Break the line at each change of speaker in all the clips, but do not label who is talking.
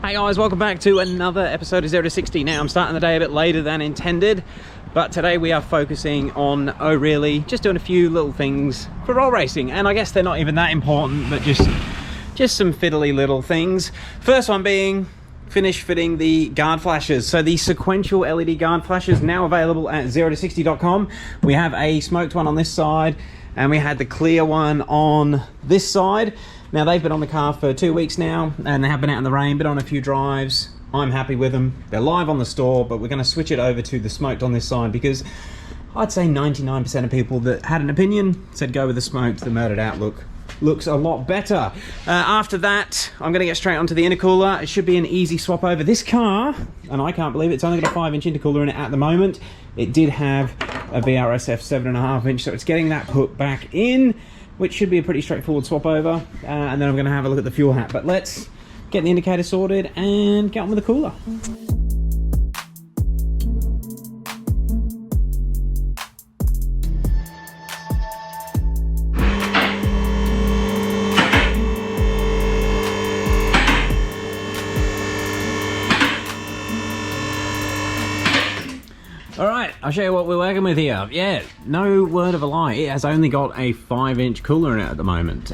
Hey guys, welcome back to another episode of 0 to 60. Now I'm starting the day a bit later than intended, but today we are focusing on, just doing a few little things for roll racing, and I guess they're not even that important, but just some fiddly little things. First one being finish fitting the guard flashes. So the sequential LED guard flashes now available at 0to60.com. We have a smoked one on this side, and we had the clear one on this side. Now they've been on the car for 2 weeks now, and they have been out in the rain, been on a few drives. I'm happy with them. They're live on the store, but we're going to switch it over to the smoked on this side because I'd say 99% of people that had an opinion said go with the smoked. The murdered outlook looks a lot better. After that, I'm going to get straight onto the intercooler. It should be an easy swap over. This car, and I can't believe it's only got a 5-inch intercooler in it at the moment. It did have a VRSF 7.5-inch, so it's getting that put back in, which should be a pretty straightforward swap over. And then I'm going to have a look at the fuel hat. But let's get the indicator sorted and get on with the cooler. Alright, I'll show you what we're working with here. Yeah, no word of a lie, it has only got a 5-inch cooler in it at the moment.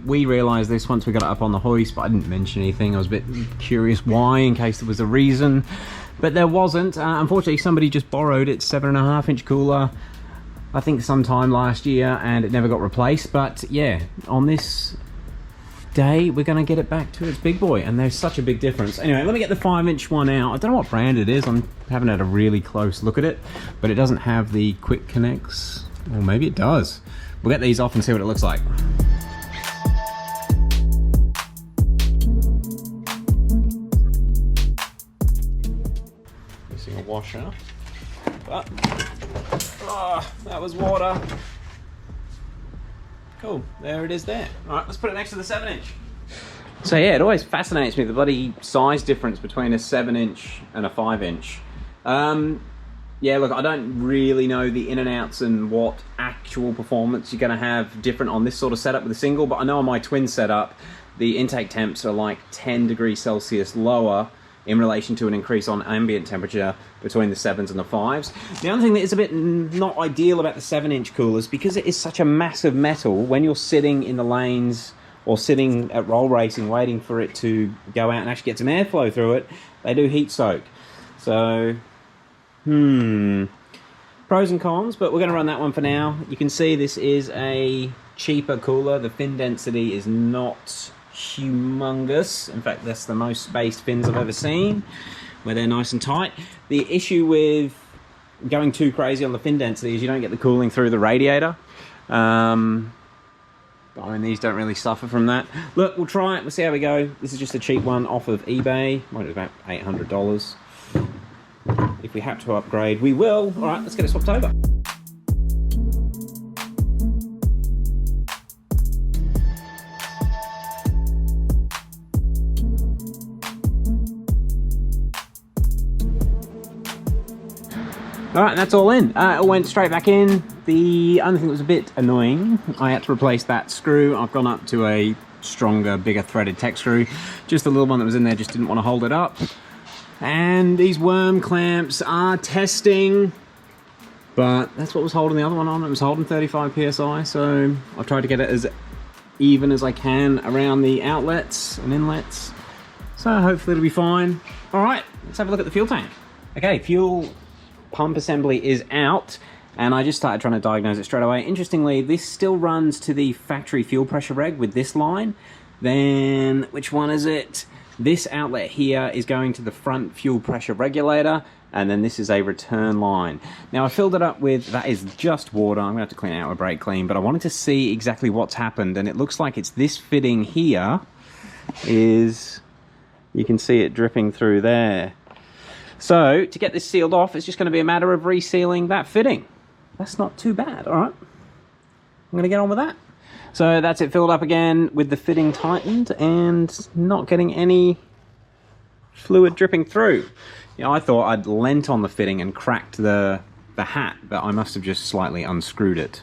We realised this once we got it up on the hoist, but I didn't mention anything. I was a bit curious why, in case there was a reason, but there wasn't. Unfortunately, somebody just borrowed its 7.5-inch cooler, I think sometime last year, and it never got replaced. But yeah, on this day we're going to get it back to its big boy, and there's such a big difference. Anyway, let me get the 5-inch one out. I don't know what brand it is. I haven't had a really close look at it, but it doesn't have the quick connects, or maybe it does. We'll get these off and see what it looks like. Missing a washer, but that was water. Cool, there it is there. All right, let's put it next to the 7-inch. So yeah, it always fascinates me, the bloody size difference between a 7-inch and a 5-inch. Yeah, look, I don't really know the in and outs and what actual performance you're gonna have different on this sort of setup with a single, but I know on my twin setup, the intake temps are like 10 degrees Celsius lower in relation to an increase on ambient temperature between the 7s and the 5s. The other thing that is a bit not ideal about the 7-inch coolers, because it is such a massive metal, when you're sitting in the lanes or sitting at roll racing waiting for it to go out and actually get some airflow through it, they do heat soak. So, pros and cons, but we're going to run that one for now. You can see this is a cheaper cooler. The fin density is not humongous. In fact, that's the most spaced fins I've ever seen, where they're nice and tight. The issue with going too crazy on the fin density is you don't get the cooling through the radiator. But I mean, these don't really suffer from that. Look, we'll try it, we'll see how we go. This is just a cheap one off of eBay. Might be about $800. If we have to upgrade, we will. All right, let's get it swapped over. Alright, that's all in. It all went straight back in. The only thing that was a bit annoying, I had to replace that screw. I've gone up to a stronger, bigger threaded tech screw. Just the little one that was in there just didn't want to hold it up. And these worm clamps are testing, but that's what was holding the other one on. It was holding 35 PSI, so I've tried to get it as even as I can around the outlets and inlets. So hopefully it'll be fine. Alright, let's have a look at the fuel tank. Okay, fuel pump assembly is out, and I just started trying to diagnose it straight away. Interestingly, this still runs to the factory fuel pressure reg with this line. Then, which one is it? This outlet here is going to the front fuel pressure regulator, and then this is a return line. Now I filled it up with, that is just water. I'm gonna have to clean it out with brake clean, but I wanted to see exactly what's happened, and it looks like it's this fitting here is, you can see it dripping through there. So, to get this sealed off, it's just going to be a matter of resealing that fitting. That's not too bad, alright? I'm going to get on with that. So that's it filled up again with the fitting tightened and not getting any fluid dripping through. You know, I thought I'd lent on the fitting and cracked the hat, but I must have just slightly unscrewed it.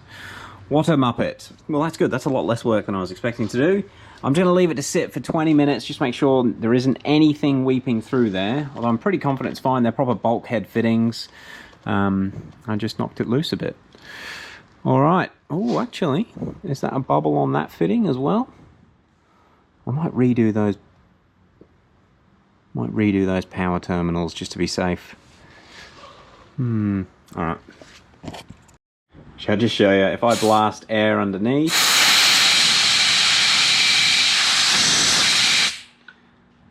What a muppet. Well, that's good. That's a lot less work than I was expecting to do. I'm going to leave it to sit for 20 minutes, just make sure there isn't anything weeping through there. Although I'm pretty confident it's fine. They're proper bulkhead fittings. I just knocked it loose a bit. All right. Oh, actually, is that a bubble on that fitting as well? I might redo those. Power terminals just to be safe. All right. Shall I just show you? If I blast air underneath,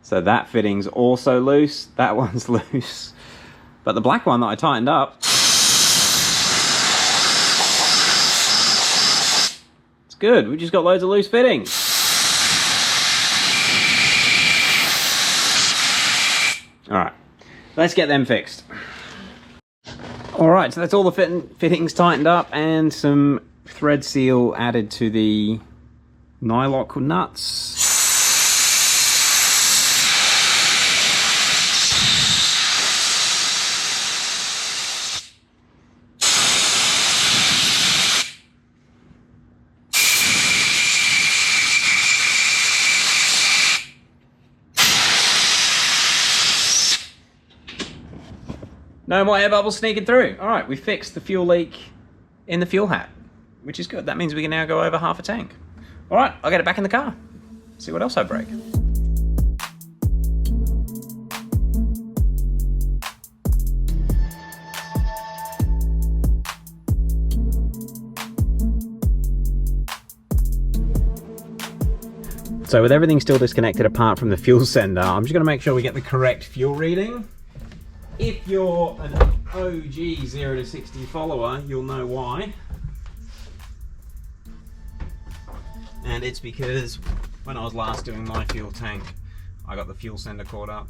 so that fitting's also loose. That one's loose, but the black one that I tightened up, it's good. We just got loads of loose fittings. All right, let's get them fixed. All right, so that's all the fittings tightened up and some thread seal added to the nylock nuts. No more air bubbles sneaking through. All right, we fixed the fuel leak in the fuel hat, which is good. That means we can now go over half a tank. All right, I'll get it back in the car. See what else I break. So with everything still disconnected apart from the fuel sender, I'm just gonna make sure we get the correct fuel reading. If you're an OG 0 to 60 follower, you'll know why. And it's because when I was last doing my fuel tank, I got the fuel sender caught up.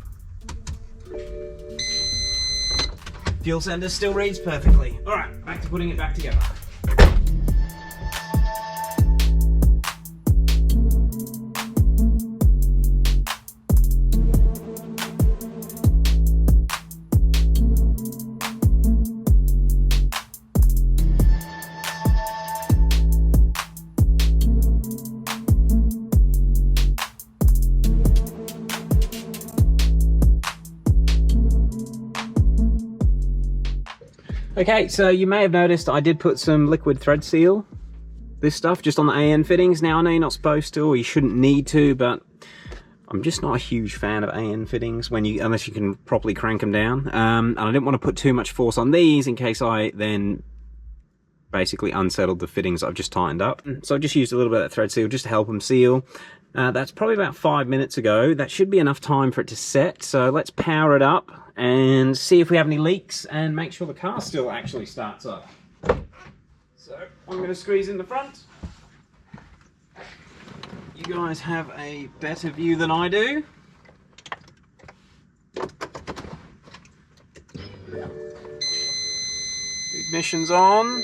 Fuel sender still reads perfectly. All right, back to putting it back together. Okay, so you may have noticed I did put some liquid thread seal, this stuff, just on the AN fittings. Now I know you're not supposed to, or you shouldn't need to, but I'm just not a huge fan of AN fittings unless you can properly crank them down. And I didn't want to put too much force on these in case I then basically unsettled the fittings I've just tightened up. So I just used a little bit of thread seal just to help them seal. That's probably about 5 minutes ago. That should be enough time for it to set. So let's power it up and see if we have any leaks and make sure the car still actually starts up. So I'm going to squeeze in the front. You guys have a better view than I do. Ignition's on.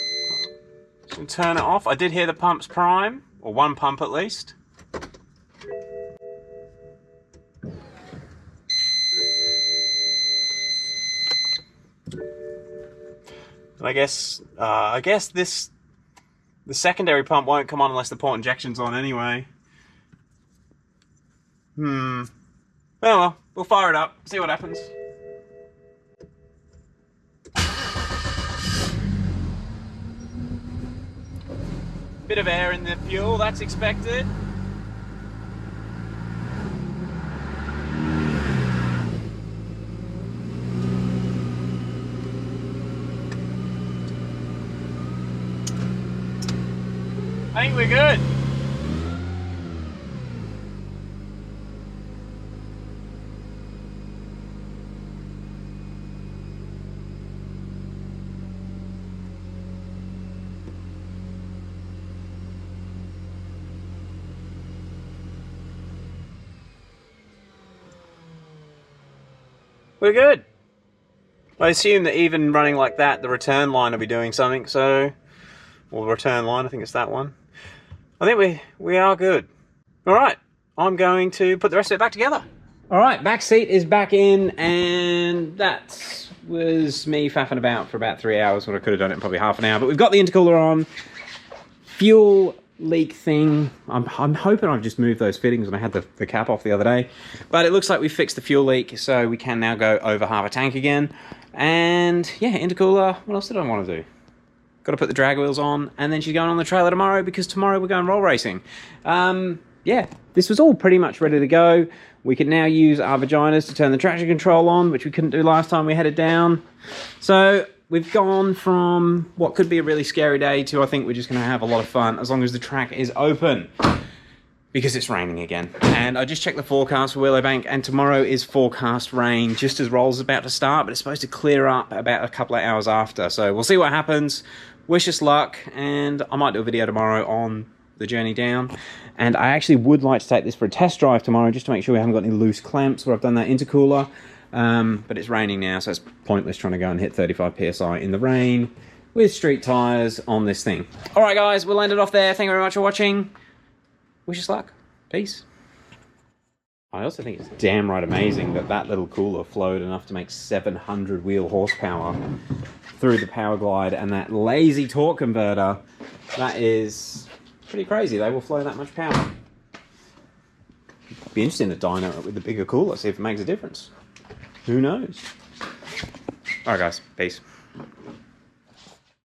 Just going to turn it off. I did hear the pumps prime, or one pump at least. And I guess the secondary pump won't come on unless the port injection's on anyway. Oh well, we'll fire it up, see what happens. Bit of air in the fuel, that's expected. I think we're good. We're good. I assume that even running like that, the return line will be doing something, so... Or the return line, I think it's that one. I think we are good. Alright, I'm going to put the rest of it back together. Alright, back seat is back in, and that was me faffing about for about 3 hours, when I could have done it in probably half an hour. But we've got the intercooler on. Fuel leak thing. I'm hoping I've just moved those fittings when I had the cap off the other day. But it looks like we fixed the fuel leak, so we can now go over half a tank again. And yeah, intercooler. What else did I want to do? Got to put the drag wheels on, and then she's going on the trailer tomorrow because tomorrow we're going roll racing. Yeah, this was all pretty much ready to go. We can now use our vaginas to turn the traction control on, which we couldn't do last time we had it down. So we've gone from what could be a really scary day to I think we're just going to have a lot of fun as long as the track is open. Because it's raining again. And I just checked the forecast for Willowbank, and tomorrow is forecast rain just as roll's about to start, but it's supposed to clear up about a couple of hours after. So we'll see what happens. Wish us luck, and I might do a video tomorrow on the journey down. And I actually would like to take this for a test drive tomorrow just to make sure we haven't got any loose clamps where I've done that intercooler. But it's raining now, so it's pointless trying to go and hit 35 PSI in the rain with street tires on this thing. All right, guys, we'll end it off there. Thank you very much for watching. Wish us luck. Peace. I also think it's damn right amazing that that little cooler flowed enough to make 700 wheel horsepower through the power glide, and that lazy torque converter, that is pretty crazy. They will flow that much power. Be interesting to dyno it with the bigger cooler, see if it makes a difference. Who knows? Alright guys, peace.